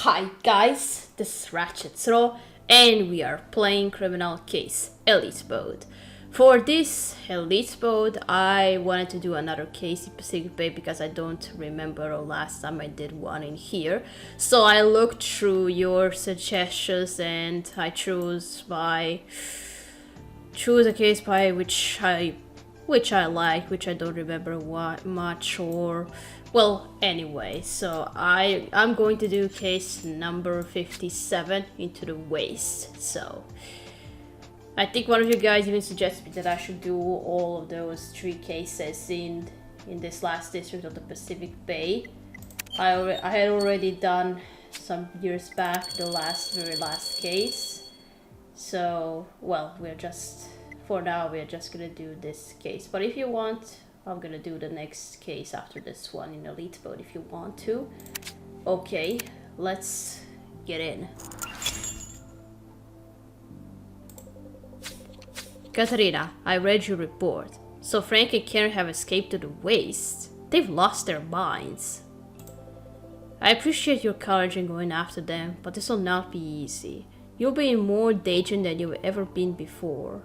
Hi guys, this is Ratchet Throw and we are playing Criminal Case Elite Mode. For this Elite Mode, I wanted to do another case in Pacific Bay because I don't remember the last time I did one in here. So I looked through your suggestions and I chose a case by which I like, which I don't remember what much or well, anyway, so I'm going to do case number 57, Into the Waste. So I think one of you guys even suggested that I should do all of those 3 cases in this last district of the Pacific Bay. I had already done some years back the very last case. So well, for now we're just gonna do this case. But if you want, I'm gonna do the next case after this one in Elite Mode if you want to. Okay, let's get in. Katarina, I read your report. So Frank and Karen have escaped to the waste. They've lost their minds. I appreciate your courage in going after them, but this will not be easy. You'll be in more danger than you've ever been before.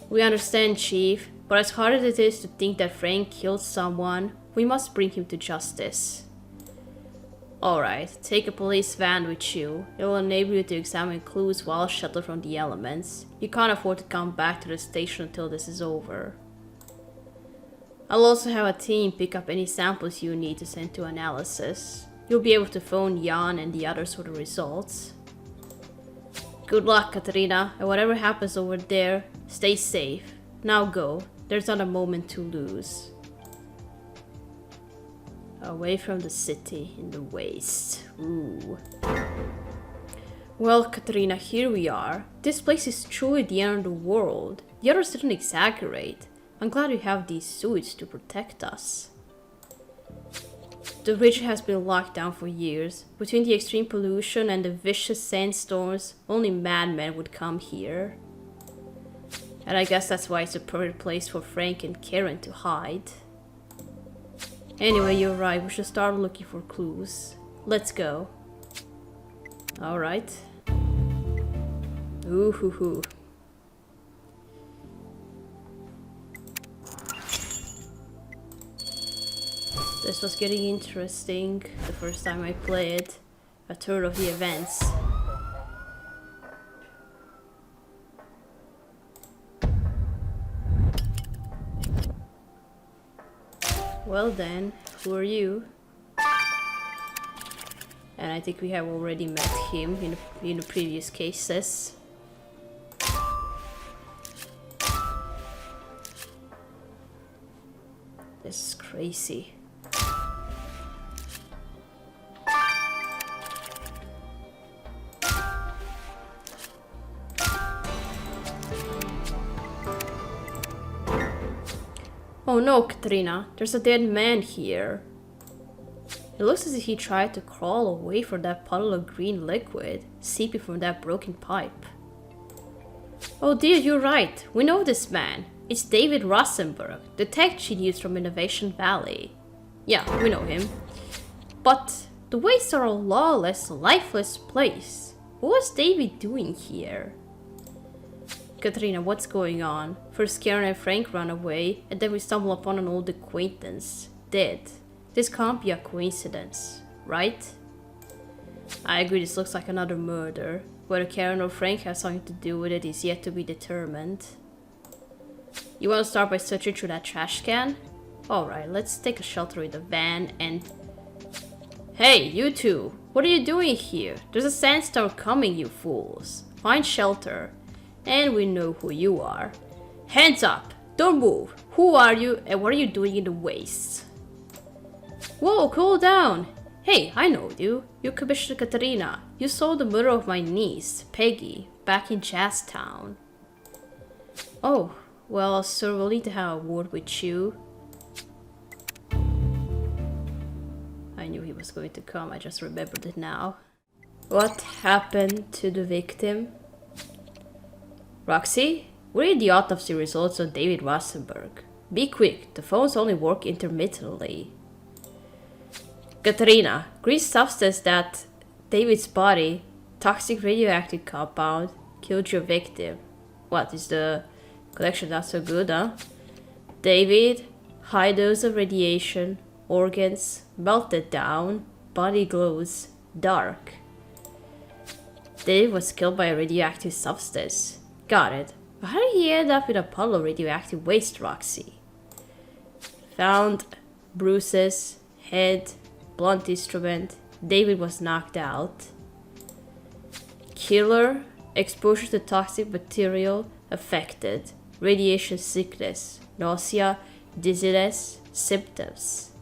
We understand, Chief, but as hard as it is to think that Frank killed someone, we must bring him to justice. Alright, take a police van with you. It will enable you to examine clues while sheltered from the elements. You can't afford to come back to the station until this is over. I'll also have a team pick up any samples you need to send to analysis. You'll be able to phone Jan and the others for the results. Good luck, Katarina, and whatever happens over there, stay safe. Now go. There's not a moment to lose. Away from the city, in the waste. Ooh. Well, Katarina, here we are. This place is truly the end of the world. The others didn't exaggerate. I'm glad we have these suits to protect us. The region has been locked down for years. Between the extreme pollution and the vicious sandstorms, only madmen would come here. And I guess that's why it's a perfect place for Frank and Karen to hide. Anyway, you're right, we should start looking for clues. Let's go. Alright. Ooh hoo hoo. This was getting interesting the first time I played. A tour of the events. Well then, who are you? And I think we have already met him in the previous cases. This is crazy. Oh no, Katrina, there's a dead man here. It looks as if he tried to crawl away from that puddle of green liquid, seeping from that broken pipe. Oh dear, you're right. We know this man. It's David Rosenberg, the tech genius from Innovation Valley. Yeah, we know him. But the wastes are a lawless, lifeless place. What was David doing here? Katrina, what's going on? First Karen and Frank run away, and then we stumble upon an old acquaintance, dead. This can't be a coincidence, right? I agree, this looks like another murder. Whether Karen or Frank have something to do with it is yet to be determined. You want to start by searching through that trash can? Alright, let's take a shelter in the van and... Hey, you two! What are you doing here? There's a sandstorm coming, you fools. Find shelter. And we know who you are. Hands up! Don't move! Who are you and what are you doing in the wastes? Whoa, cool down! Hey, I know you. You're Commissioner Katarina. You saw the murder of my niece, Peggy, back in Jazztown. Oh, well, sir, we'll need to have a word with you. I knew he was going to come, I just remembered it now. What happened to the victim? Roxy, we need the autopsy results on David Rosenberg. Be quick, the phones only work intermittently. Katarina, green substance that David's body. Toxic radioactive compound. Killed your victim. What, is the collection not so good, huh? David. High dose of radiation. Organs. Melted down. Body glows. Dark. David was killed by a radioactive substance. Got it. But how did he end up in a puddle of radioactive waste, Roxy? Found bruises, head, blunt instrument. David was knocked out. Killer, exposure to toxic material, affected. Radiation sickness, nausea, dizziness, symptoms.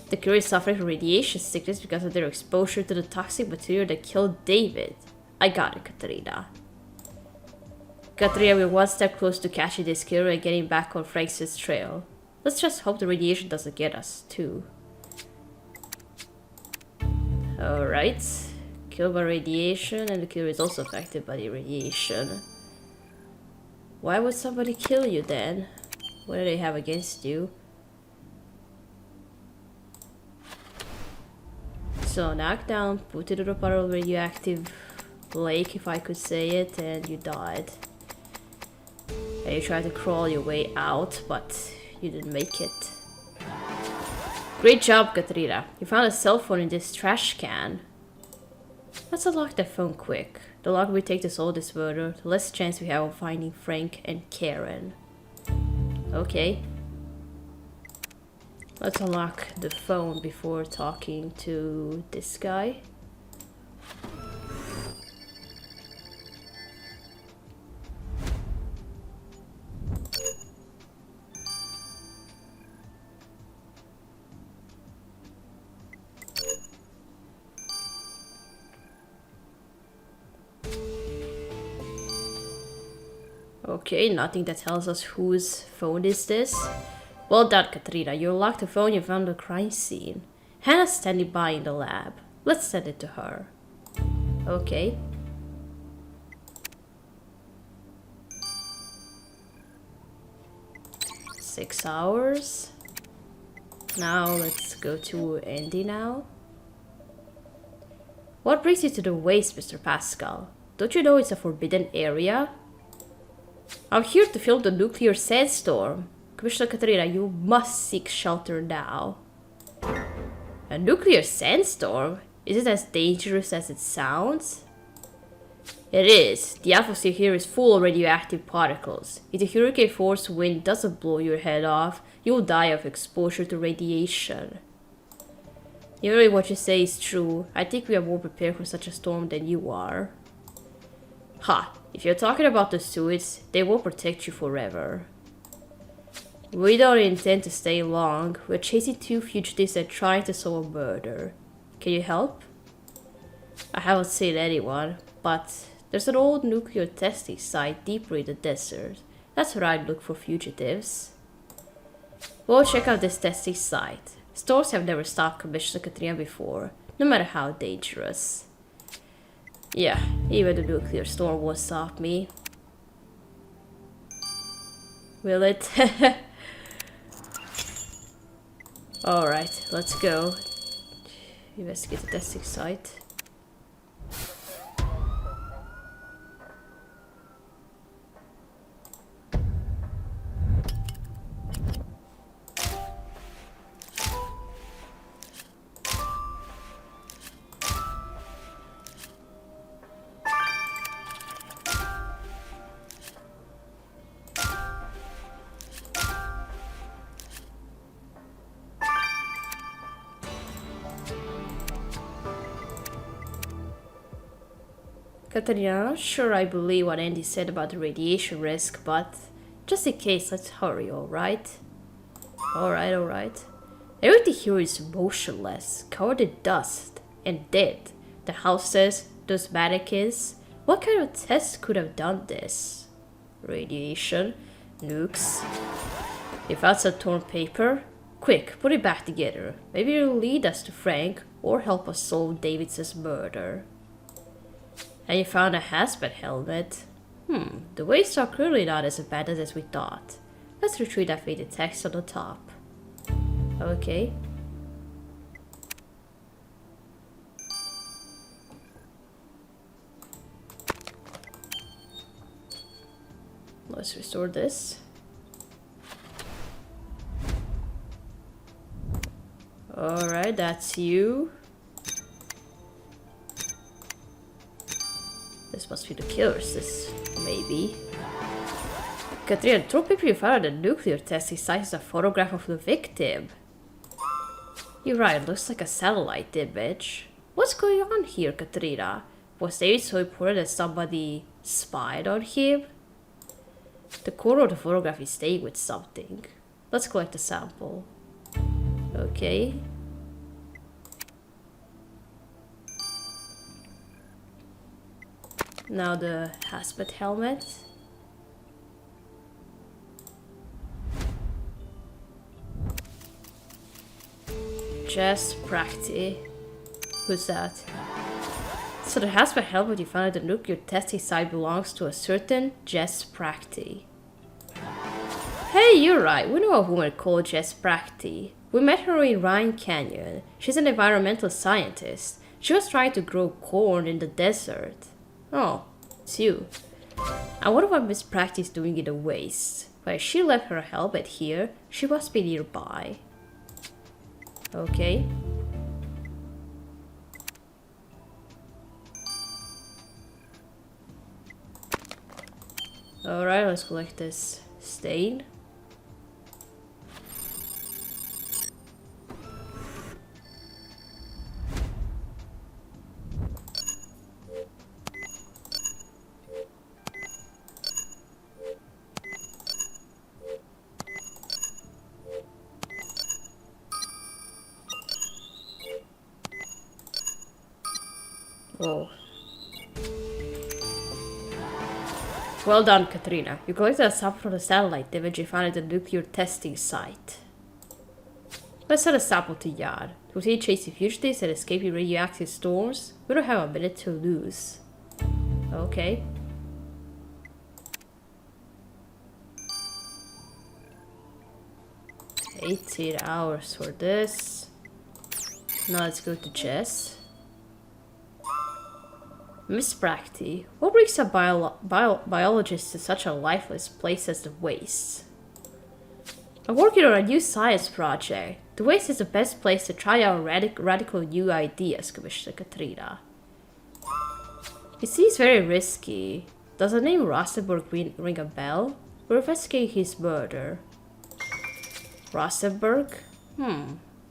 The killer is suffering from radiation sickness because of their exposure to the toxic material that killed David. I got it, Katarina. Katarina, we're one step closer to catching this killer and getting back on Frank's trail. Let's just hope the radiation doesn't get us, too. Alright. Killed by radiation, and the killer is also affected by the radiation. Why would somebody kill you then? What do they have against you? So, knocked down, put into a puddle of radioactive lake, if I could say it, and you died. And you tried to crawl your way out, but you didn't make it. Great job, Katrina. You found a cell phone in this trash can. Let's unlock that phone quick. The longer we take to solve this murder, the less chance we have of finding Frank and Karen. Okay. Let's unlock the phone before talking to this guy. Okay, nothing that tells us whose phone is this. Well done, Katrina. You unlocked the phone, you found the crime scene. Hannah's standing by in the lab. Let's send it to her. Okay. Six hours. Now let's go to Andy now. What brings you to the waste, Mr. Pascal? Don't you know it's a forbidden area? I'm here to film the nuclear sandstorm. Commissioner Katarina, you must seek shelter now. A nuclear sandstorm? Is it as dangerous as it sounds? It is. The atmosphere here is full of radioactive particles. If the hurricane force wind doesn't blow your head off, you'll die of exposure to radiation. Even if what you say is true, I think we are more prepared for such a storm than you are. Ha! If you're talking about the suits, they won't protect you forever. We don't intend to stay long. We're chasing two fugitives and trying to solve a murder. Can you help? I haven't seen anyone, but there's an old nuclear testing site deeper in the desert. That's where I'd look for fugitives. We'll check out this testing site. Stores have never stopped Commissioner Katrina before, no matter how dangerous. Yeah, even the nuclear storm won't stop me. Will it? Alright, let's go. Investigate the testing site. Katarina, I'm not sure I believe what Andy said about the radiation risk, but just in case, let's hurry, alright? Alright. Everything here is motionless, covered in dust, and dead. The houses, those mannequins. What kind of test could have done this? Radiation, nukes. You found some torn paper? Quick, put it back together. Maybe it'll lead us to Frank, or help us solve Davidson's murder. And you found a hazmat helmet. The wastes are clearly not as abandoned as we thought. Let's retrieve that faded text on the top. Okay. Let's restore this. Alright, that's you. This must be the killer system, maybe. Katrina, the people you found at the nuclear testing site is a photograph of the victim. You're right, it looks like a satellite image. What's going on here, Katrina? Was David so important that somebody spied on him? The corner of the photograph is staying with something. Let's collect a sample. Okay. Now the hazmat helmet. Jess Practy. Who's that? So the hazmat helmet you found at the nuclear testing site belongs to a certain Jess Practy. Hey, you're right. We know a woman called Jess Practy. We met her in Rhine Canyon. She's an environmental scientist. She was trying to grow corn in the desert. Oh, it's you. I wonder what Miss Practy is doing in the waste. But if she left her helmet here, she must be nearby. Okay. Alright, let's collect this stain. Oh. Well done, Katrina. You collected a sample from the satellite image you found at the nuclear testing site. Let's send a sample to Yard. Continue chasing fugitives and escaping radioactive storms. We don't have a minute to lose. Okay. $18 hours for this. Now let's go to Jess. Miss Practy, what brings a biologist to such a lifeless place as the waste? I'm working on a new science project. The waste is the best place to try out radical new ideas, Commissioner Katrina. It seems very risky. Does the name Rosenberg ring a bell? We're investigating his murder. Rosenberg?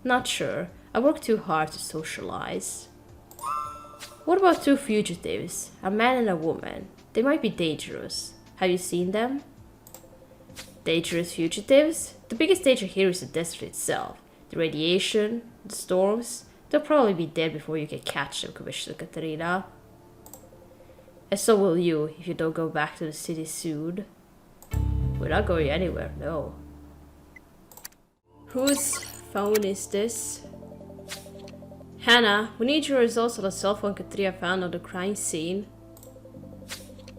Not sure. I work too hard to socialize. What about two fugitives? A man and a woman. They might be dangerous. Have you seen them? Dangerous fugitives? The biggest danger here is the desert itself. The radiation, the storms. They'll probably be dead before you can catch them, Commissioner Katarina. And so will you, if you don't go back to the city soon. We're not going anywhere, no. Whose phone is this? Hannah, we need your results on the cell phone Katrina found on the crime scene.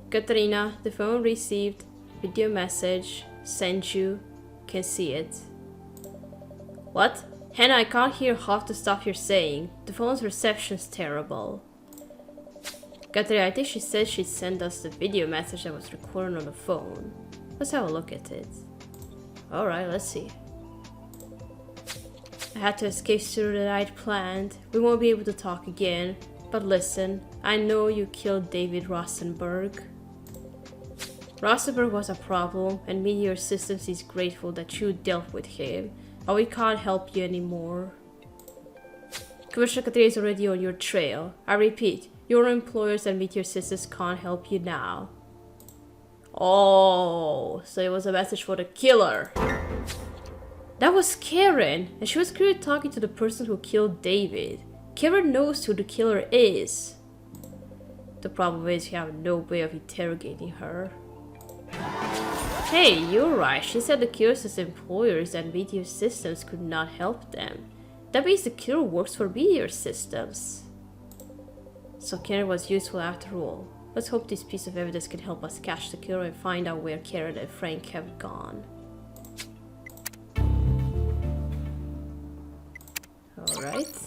Katrina, the phone received video message, sent you, can see it. What? Hannah, I can't hear half the stuff you're saying. The phone's reception's terrible. Katrina, I think she said she'd send us the video message that was recorded on the phone. Let's have a look at it. Alright, let's see. I had to escape sooner than I'd planned. We won't be able to talk again. But listen, I know you killed David Rosenberg. Rosenberg was a problem, and Meteor Systems is grateful that you dealt with him. But we can't help you anymore. Commissioner Katrina is already on your trail. I repeat, your employers and Meteor Systems can't help you now. Oh, so it was a message for the killer. That was Karen, and she was clearly talking to the person who killed David. Karen knows who the killer is. The problem is you have no way of interrogating her. Hey, you're right. She said the killer's employers and Meteor Systems could not help them. That means the killer works for Meteor Systems. So Karen was useful after all. Let's hope this piece of evidence can help us catch the killer and find out where Karen and Frank have gone. Alright.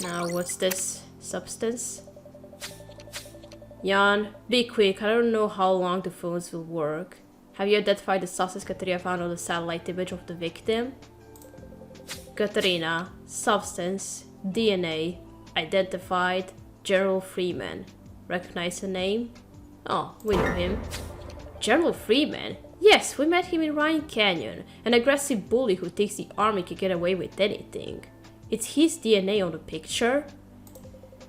Now what's this substance? Jan, be quick. I don't know how long the phones will work. Have you identified the suspect Katerina found on the satellite image of the victim? Katerina, substance, DNA, identified, General Freeman. Recognize the name? Oh, we know him. General Freeman? Yes, we met him in Ryan Canyon, an aggressive bully who thinks the army can get away with anything. It's his DNA on the picture.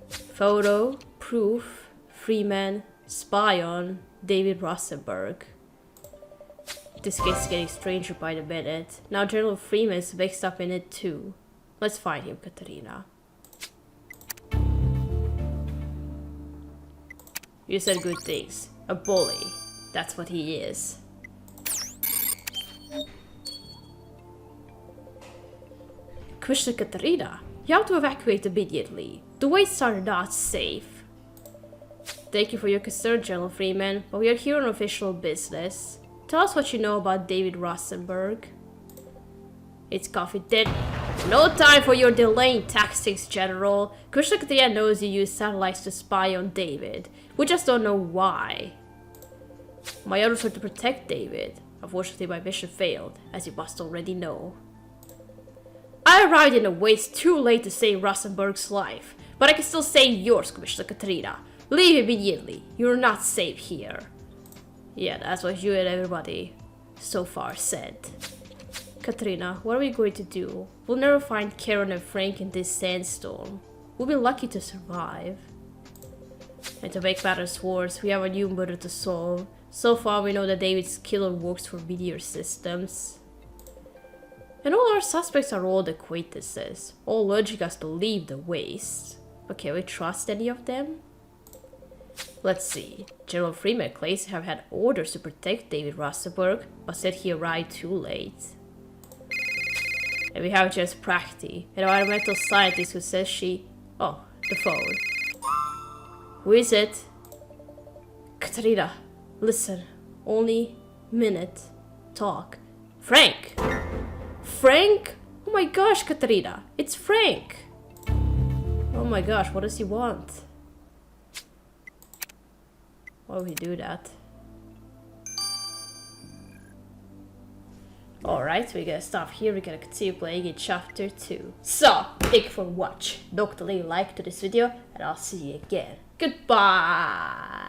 Photo, proof, Freeman, spy on, David Rosenberg. This case is getting stranger by the minute. Now General Freeman is mixed up in it too. Let's find him, Katerina. You said good things. A bully. That's what he is. Commissioner Katerina, you have to evacuate immediately. The wastes are not safe. Thank you for your concern, General Freeman, but we are here on official business. Tell us what you know about David Rosenberg. It's confidential. No time for your delaying tactics, General. Commissioner Katerina knows you use satellites to spy on David. We just don't know why. My orders were to protect David. Unfortunately, my mission failed, as you must already know. I arrived in a waste too late to save Rosenberg's life, but I can still save yours, Commissioner Katerina. Leave immediately. You're not safe here. Yeah, that's what you and everybody so far said. Katerina, what are we going to do? We'll never find Karen and Frank in this sandstorm. We'll be lucky to survive. And to make matters worse, we have a new murder to solve. So far, we know that David's killer works for Meteor Systems. And all our suspects are old acquaintances, all urging us to leave the waste. But can we trust any of them? Let's see. General Freeman claims to have had orders to protect David Rosenberg, but said he arrived too late. And we have Jess Prachty, an environmental scientist who says she... Oh, the phone. Who is it? Katerina, listen. Only minute. Talk. Frank! Frank? Oh my gosh, Katerina. It's Frank! Oh my gosh, what does he want? Why would he do that? Alright, we're gonna stop here. We're gonna continue playing in chapter 2. So, thank you for watching. Don't forget to leave a like to this video, and I'll see you again. Goodbye!